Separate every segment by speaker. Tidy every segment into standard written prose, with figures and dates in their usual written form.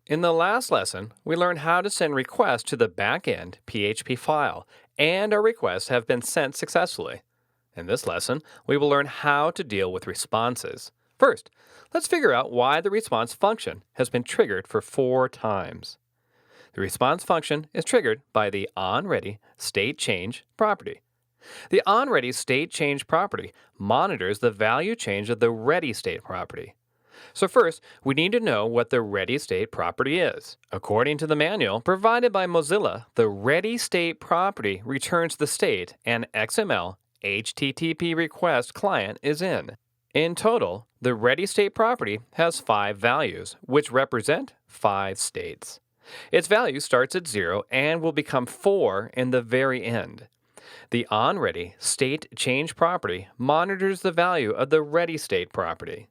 Speaker 1: In the last lesson, we learned how to send requests to the backend PHP file, and our requests have been sent successfully. In this lesson, we will learn how to deal with responses. First, let's figure out why the response function has been triggered for 4 times. The response function is triggered by the onReady state change property. The onReady state change property monitors the value change of the ready state property. So first, we need to know what the ready state property is. According to the manual provided by Mozilla, the ready state property returns the state an XML HTTP request client is in. In total, the ready state property has 5 values, which represent 5 states. Its value starts at 0 and will become 4 in the very end. The onReady state change property monitors the value of the ready state property.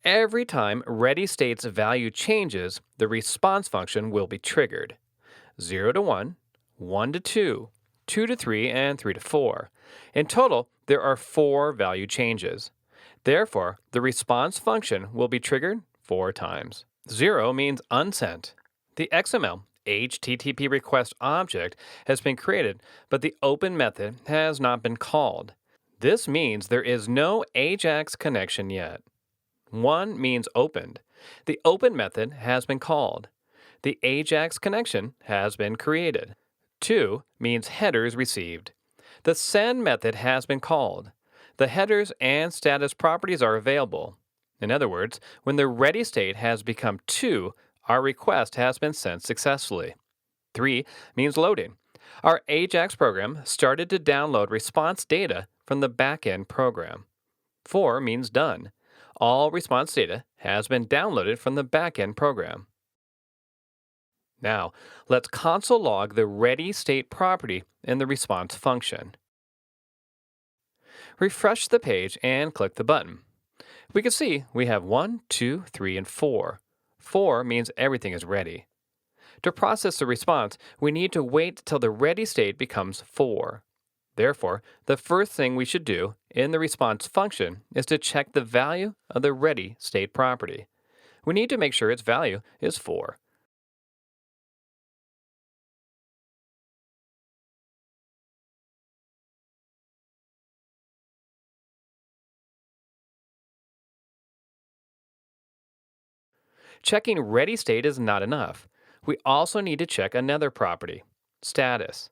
Speaker 1: Every time ready state's value changes, the response function will be triggered. 0 to 1, 1 to 2, 2 to 3, and 3 to 4. In total, there are 4 value changes. Therefore, the response function will be triggered 4 times. 0 means unsent. The XML HTTP request object has been created, but the open method has not been called. This means there is no Ajax connection yet. 1 means opened. The open method has been called. The Ajax connection has been created. 2 means headers received. The send method has been called. The headers and status properties are available. In other words, when the ready state has become 2, our request has been sent successfully. 3 means loading. Our Ajax program started to download response data from the backend program. 4 means done. All response data has been downloaded from the backend program. Now, let's console log the ready state property in the response function. Refresh the page and click the button. We can see we have 1, 2, 3, and 4. 4 means everything is ready. To process the response, we need to wait till the ready state becomes 4. Therefore, the first thing we should do in the response function is to check the value of the ready state property. We need to make sure its value is 4. Checking ready state is not enough. We also need to check another property, status.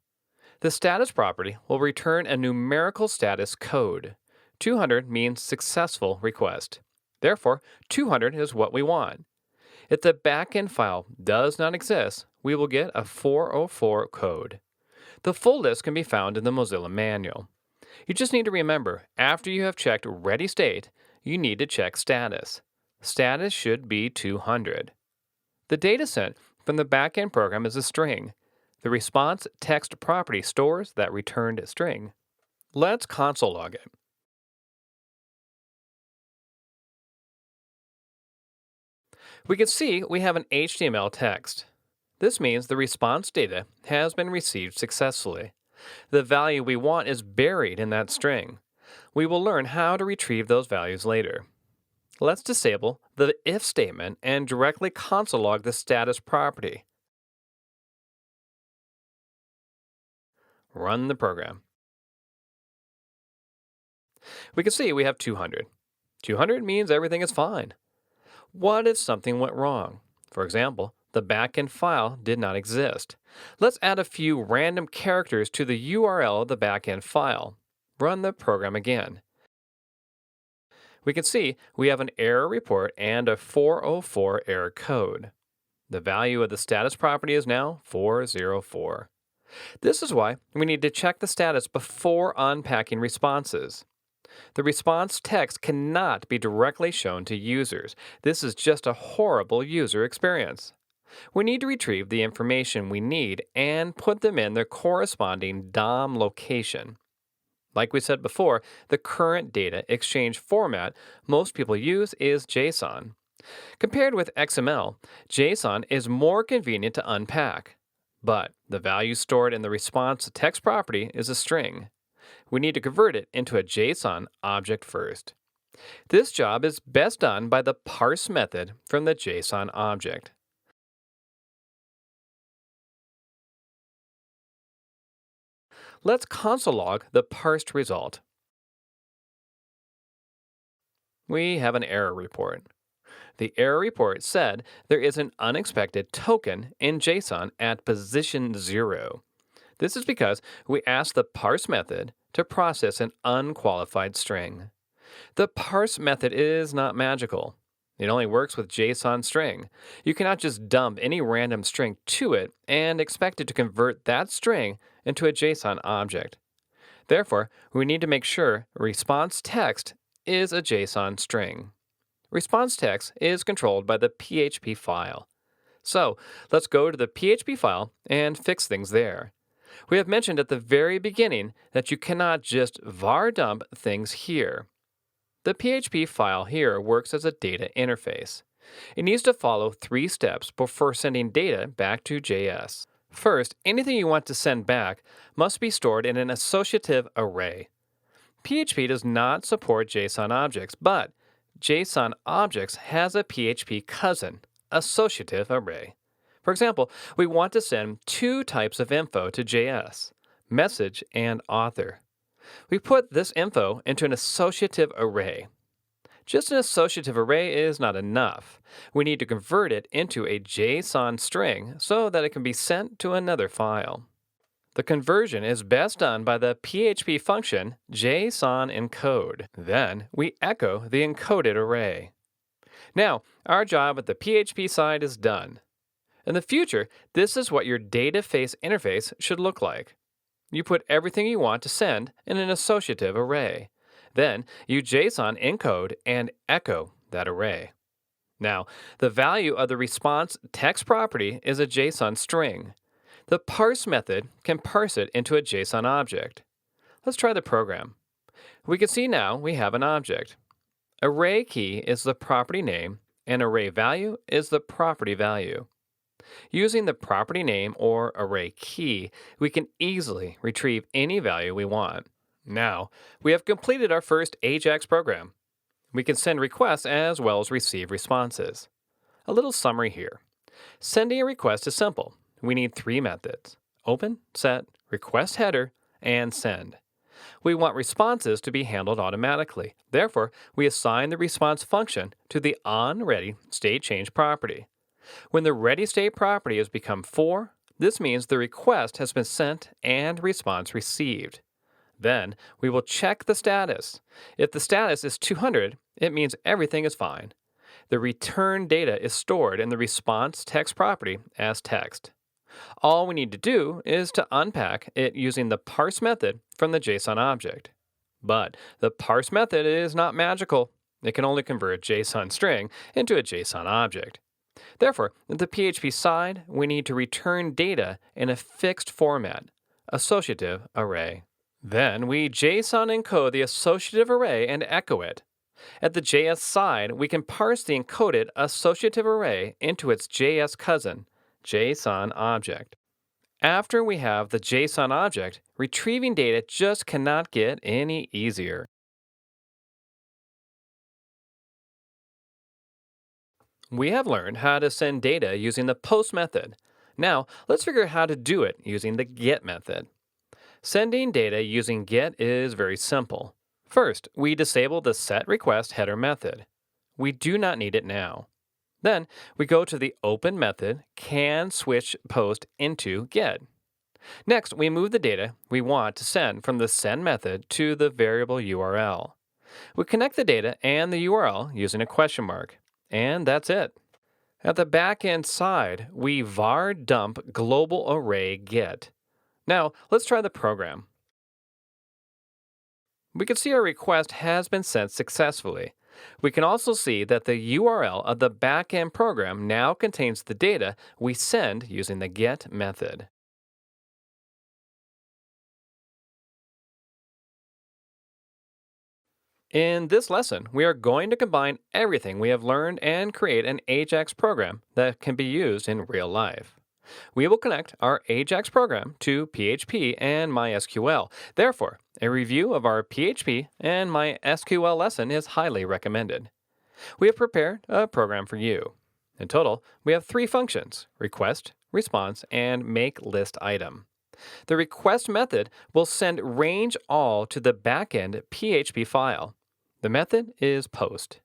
Speaker 1: The status property will return a numerical status code. 200 means successful request. Therefore, 200 is what we want. If the backend file does not exist, we will get a 404 code. The full list can be found in the Mozilla manual. You just need to remember, after you have checked ready state, you need to check status. Status should be 200. The data sent from the backend program is a string. The response text property stores that returned string. Let's console log it. We can see we have an HTML text. This means the response data has been received successfully. The value we want is buried in that string. We will learn how to retrieve those values later. Let's disable the if statement and directly console log the status property. Run the program. We can see we have 200. 200 means everything is fine. What if something went wrong? For example, the backend file did not exist. Let's add a few random characters to the URL of the backend file. Run the program again. We can see we have an error report and a 404 error code. The value of the status property is now 404. This is why we need to check the status before unpacking responses. The response text cannot be directly shown to users. This is just a horrible user experience. We need to retrieve the information we need and put them in their corresponding DOM location. Like we said before, the current data exchange format most people use is JSON. Compared with XML, JSON is more convenient to unpack. But the value stored in the response text property is a string. We need to convert it into a JSON object first. This job is best done by the parse method from the JSON object. Let's console log the parsed result. We have an error report. The error report said there is an unexpected token in JSON at position 0. This is because we asked the parse method to process an unqualified string. The parse method is not magical. It only works with JSON string. You cannot just dump any random string to it and expect it to convert that string into a JSON object. Therefore, we need to make sure response text is a JSON string. Response text is controlled by the PHP file. So, let's go to the PHP file and fix things there. We have mentioned at the very beginning that you cannot just var dump things here. The PHP file here works as a data interface. It needs to follow 3 steps before sending data back to JS. First, anything you want to send back must be stored in an associative array. PHP does not support JSON objects, but JSON objects has a PHP cousin, associative array. For example, we want to send 2 types of info to JS, message and author. We put this info into an associative array. Just an associative array is not enough. We need to convert it into a JSON string so that it can be sent to another file. The conversion is best done by the PHP function JSON encode. Then we echo the encoded array. Now, our job at the PHP side is done. In the future, this is what your data face interface should look like. You put everything you want to send in an associative array. Then you JSON encode and echo that array. Now, the value of the response text property is a JSON string. The parse method can parse it into a JSON object. Let's try the program. We can see now we have an object. Array key is the property name, and array value is the property value. Using the property name or array key, we can easily retrieve any value we want. Now, we have completed our first Ajax program. We can send requests as well as receive responses. A little summary here. Sending a request is simple. We need 3 methods: open, set, request header, and send. We want responses to be handled automatically. Therefore, we assign the response function to the onReady state change property. When the ready state property has become 4, this means the request has been sent and response received. Then we will check the status. If the status is 200, it means everything is fine. The return data is stored in the response text property as text. All we need to do is to unpack it using the parse method from the JSON object. But the parse method is not magical. It can only convert a JSON string into a JSON object. Therefore, at the PHP side, we need to return data in a fixed format, associative array. Then we JSON encode the associative array and echo it. At the JS side, we can parse the encoded associative array into its JS cousin, JSON object. After we have the JSON object, retrieving data just cannot get any easier. We have learned how to send data using the post method. Now, let's figure out how to do it using the get method. Sending data using get is very simple. First, we disable the setRequest header method. We do not need it now. Then, we go to the open method, can switch post into get. Next, we move the data we want to send from the send method to the variable URL. We connect the data and the URL using a question mark. And that's it. At the backend side, we var dump global array get. Now, let's try the program. We can see our request has been sent successfully. We can also see that the URL of the backend program now contains the data we send using the get method. In this lesson, we are going to combine everything we have learned and create an Ajax program that can be used in real life. We will connect our Ajax program to PHP and MySQL. Therefore, a review of our PHP and MySQL lesson is highly recommended. We have prepared a program for you. In total, we have 3 functions: request, response, and make list item. The request method will send range all to the backend PHP file. The method is post.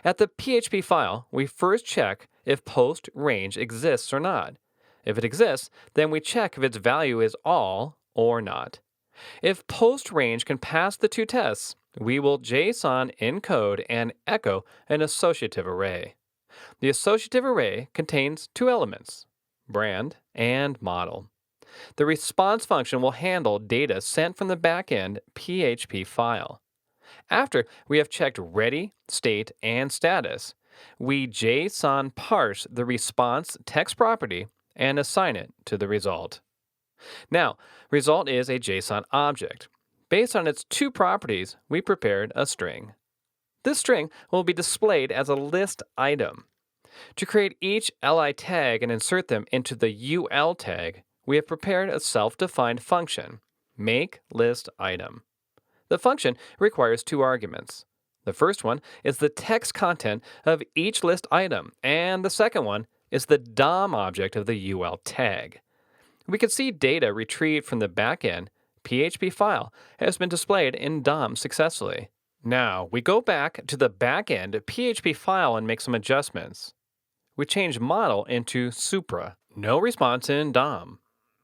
Speaker 1: At the PHP file, we first check if post range exists or not. If it exists, then we check if its value is all or not. If post range can pass the two tests, we will JSON encode and echo an associative array. The associative array contains two elements, brand and model. The response function will handle data sent from the backend PHP file. After we have checked ready, state, and status, we JSON parse the response text property and assign it to the result. Now, result is a JSON object. Based on its two properties, we prepared a string. This string will be displayed as a list item. To create each li tag and insert them into the ul tag, we have prepared a self-defined function, makeListItem. The function requires two arguments. The first one is the text content of each list item, and the second one is the DOM object of the ul tag. We can see data retrieved from the backend PHP file has been displayed in DOM successfully. Now, we go back to the backend PHP file and make some adjustments. We change model into Supra. No response in DOM.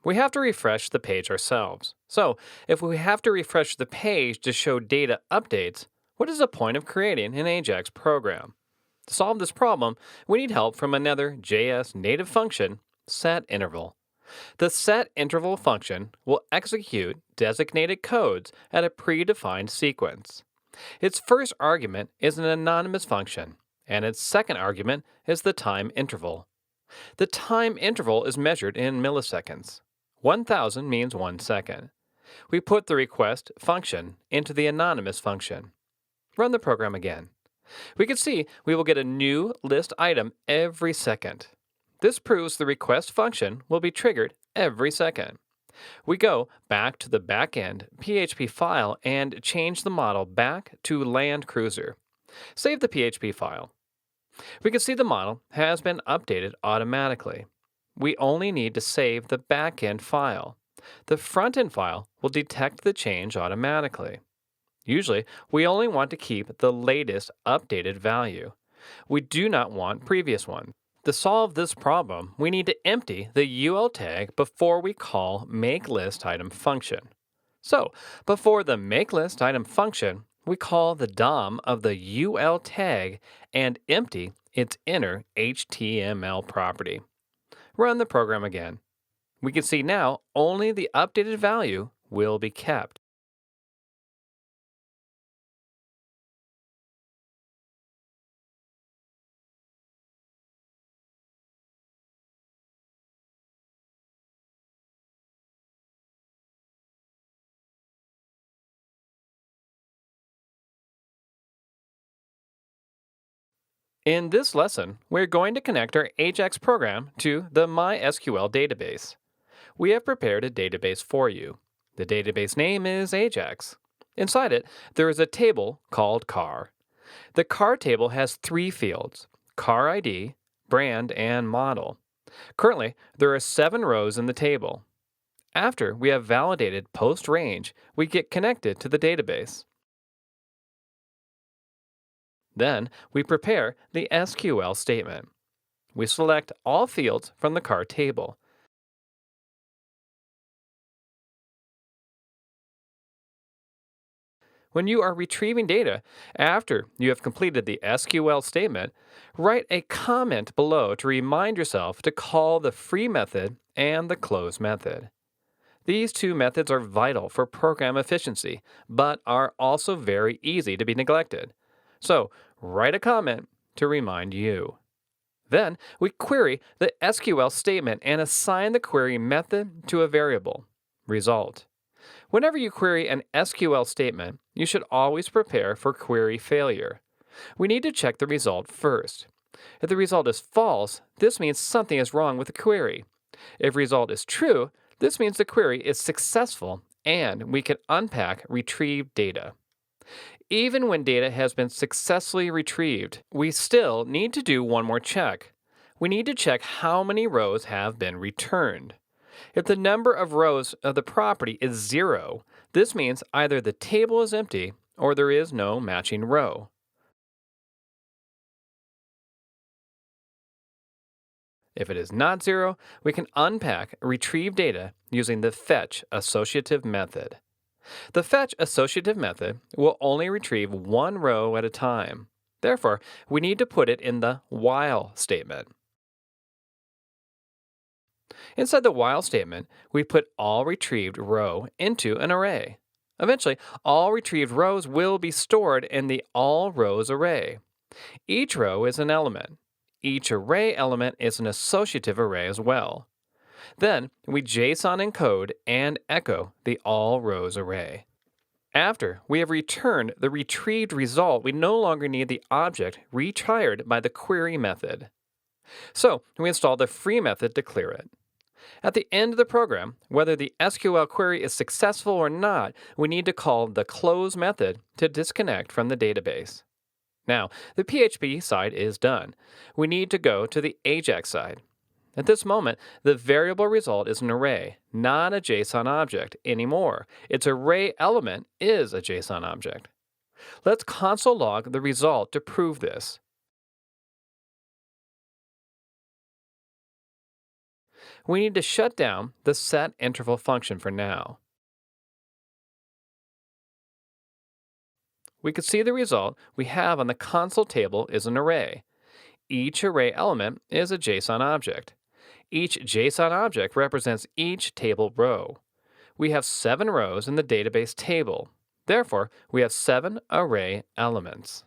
Speaker 1: We have to refresh the page ourselves. So, if we have to refresh the page to show data updates, what is the point of creating an Ajax program? To solve this problem, we need help from another JS native function, setInterval. The setInterval function will execute designated codes at a predefined sequence. Its first argument is an anonymous function, and its second argument is the time interval. The time interval is measured in milliseconds. 1000 means 1 second. We put the request function into the anonymous function. Run the program again. We can see we will get a new list item every second. This proves the request function will be triggered every second. We go back to the backend PHP file and change the model back to Land Cruiser. Save the PHP file. We can see the model has been updated automatically. We only need to save the backend file. The frontend file will detect the change automatically. Usually, we only want to keep the latest updated value. We do not want previous ones. To solve this problem, we need to empty the ul tag before we call makeListItem function. So, before the makeListItem function, we call the DOM of the ul tag and empty its inner HTML property. Run the program again. We can see now only the updated value will be kept. In this lesson, we're going to connect our Ajax program to the MySQL database. We have prepared a database for you. The database name is Ajax. Inside it, there is a table called car. The car table has three fields, car ID, brand, and model. Currently, there are 7 rows in the table. After we have validated post range, we get connected to the database. Then we prepare the SQL statement. We select all fields from the car table. When you are retrieving data after you have completed the SQL statement, write a comment below to remind yourself to call the free method and the close method. These two methods are vital for program efficiency, but are also very easy to be neglected. So, write a comment to remind you. Then, we query the SQL statement and assign the query method to a variable, result. Whenever you query an SQL statement, you should always prepare for query failure. We need to check the result first. If the result is false, this means something is wrong with the query. If result is true, this means the query is successful and we can unpack retrieved data. Even when data has been successfully retrieved, we still need to do one more check. we need to check how many rows have been returned. If the number of rows of the property is 0, this means either the table is empty or there is no matching row. If it is not 0, we can unpack retrieve data using the fetch associative method. The fetch associative method will only retrieve one row at a time. Therefore, we need to put it in the while statement. Inside the while statement, we put all retrieved row into an array. Eventually, all retrieved rows will be stored in the all rows array. Each row is an element. Each array element is an associative array as well. Then, we JSON encode and echo the all rows array. After we have returned the retrieved result, we no longer need the object retried by the query method. So, we install the free method to clear it. At the end of the program, whether the SQL query is successful or not, we need to call the close method to disconnect from the database. Now, the PHP side is done. We need to go to the Ajax side. At this moment, the variable result is an array, not a JSON object anymore. Its array element is a JSON object. Let's console log the result to prove this. We need to shut down the setInterval function for now. We can see the result we have on the console table is an array. Each array element is a JSON object. Each JSON object represents each table row. We have 7 rows in the database table. Therefore, we have 7 array elements.